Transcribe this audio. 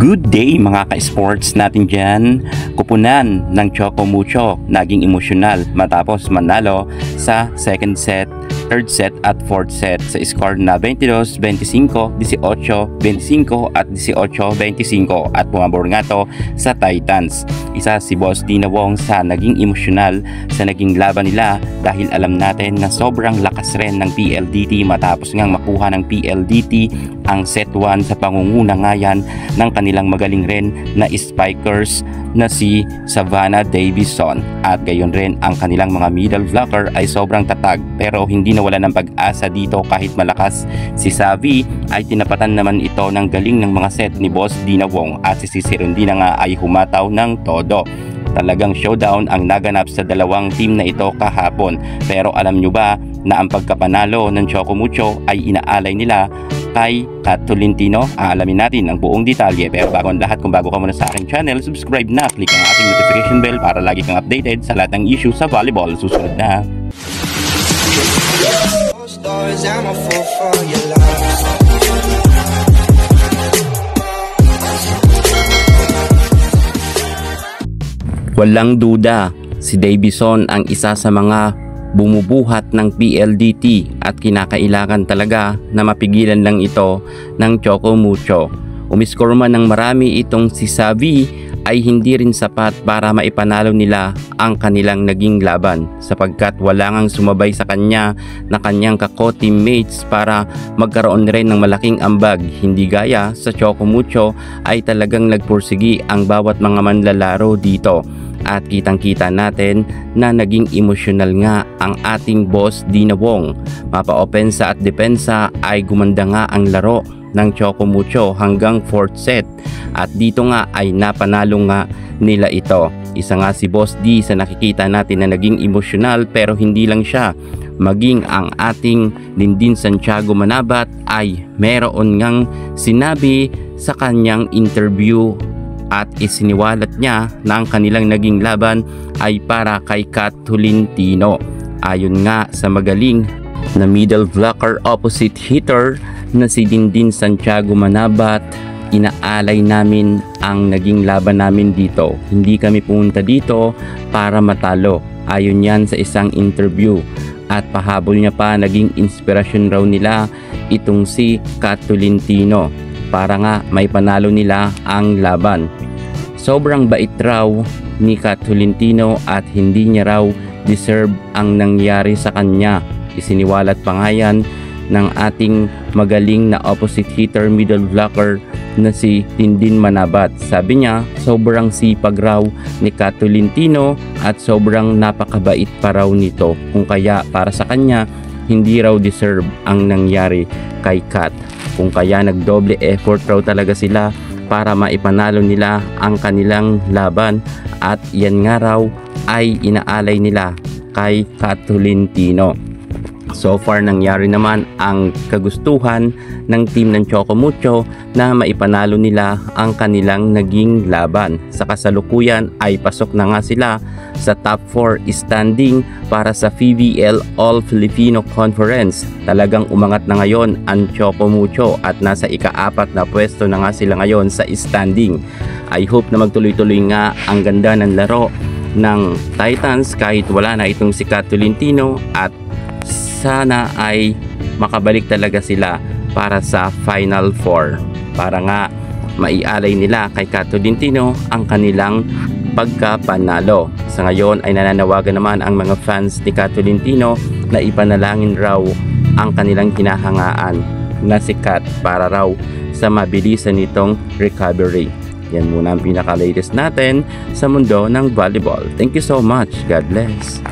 Good day mga ka-sports natin dyan. Kupunan ng Choco Mucho naging emosyonal matapos manalo sa second set, third set at fourth set sa score na 22-25, 18-25 at 18-25 at pumabor nga to sa Titans. Isa si Boss Dina Wong sa naging emosyonal sa naging laban nila dahil alam natin na sobrang lakas rin ng PLDT matapos ngang makuha ng PLDT ang set 1 sa pangunguna nga yan ng kanilang magaling rin na spikers na si Savannah Davison, at gayon rin ang kanilang mga middle blocker ay sobrang tatag, pero hindi nawala ng pag-asa dito kahit malakas si Savi ay tinapatan naman ito ng galing ng mga set ni Boss Dina Wong, at si Sirundina nga ay humataw ng todo. Talagang showdown ang naganap sa dalawang team na ito kahapon, pero alam nyo ba na ang pagkapanalo ng Choco Mucho ay inaalay nila kay Kat Tolentino? Aalamin natin ang buong detalye, pero bago ang lahat, kung bago ka muna sa aking channel, subscribe na, click ang ating notification bell para lagi kang updated sa lahat ng issue sa volleyball. Susunod na. Walang duda, si Davison ang isa sa mga bumubuhat ng PLDT at kinakailangan talaga na mapigilan lang ito ng Choco Mucho. Umiscore man ng marami itong si Savi ay hindi rin sapat para maipanalo nila ang kanilang naging laban, sapagkat wala ngang sumabay sa kanya na kanyang kako-teammates para magkaroon rin ng malaking ambag. Hindi gaya sa Choco Mucho ay talagang nagpursigi ang bawat mga manlalaro dito. At kitang-kita natin na naging emosyonal nga ang ating Boss Dina Wong. Mapa-opensa at depensa ay gumanda nga ang laro ng Choco Mucho hanggang 4th set. At dito nga ay napanalo nga nila ito. Isa nga si Boss D sa nakikita natin na naging emosyonal, pero hindi lang siya. Maging ang ating Lindin Santiago Manabat ay meron ngang sinabi sa kanyang interview at isiniwalat niya na ang kanilang naging laban ay para kay Kat Tolentino. Ayon nga sa magaling na middle blocker opposite hitter na si Lindin Santiago Manabat, inaalay namin ang naging laban namin dito. Hindi kami pumunta dito para matalo. Ayon yan sa isang interview. At pahabol niya pa, naging inspirasyon raw nila itong si Kat Tolentino para nga may panalo nila ang laban. Sobrang bait raw ni Kat Tolentino at hindi niya raw deserve ang nangyari sa kanya. Isiniwalat pa nga yan ng ating magaling na opposite hitter middle blocker na si Lindin Manabat. Sabi niya, sobrang sipag raw ni Kat Tolentino at sobrang napakabait pa raw nito, kung kaya para sa kanya hindi raw deserve ang nangyari kay Kat. Kung kaya nagdoble effort raw talaga sila para maipanalo nila ang kanilang laban, at yan nga raw ay inaalay nila kay Kat Tolentino. So far nangyari naman ang kagustuhan ng team ng Choco Mucho na maipanalo nila ang kanilang naging laban. Sa kasalukuyan ay pasok na nga sila sa top 4 standing para sa PVL All Filipino Conference. Talagang umangat na ngayon ang Choco Mucho at nasa ika-4 na pwesto na nga sila ngayon sa standing. I hope na magtuloy-tuloy nga ang ganda ng laro ng Titans kahit wala na itong si Kat Tolentino, at sana ay makabalik talaga sila para sa Final 4 para nga maialay nila kay Kat Tolentino ang kanilang pagkapanalo. Sa ngayon ay nananawagan naman ang mga fans ni Kat Tolentino na ipanalangin raw ang kanilang hinahangaan na si Kat para raw sa mabilisan nitong recovery. Yan muna ang pinaka-latest natin sa mundo ng volleyball. Thank you so much. God bless.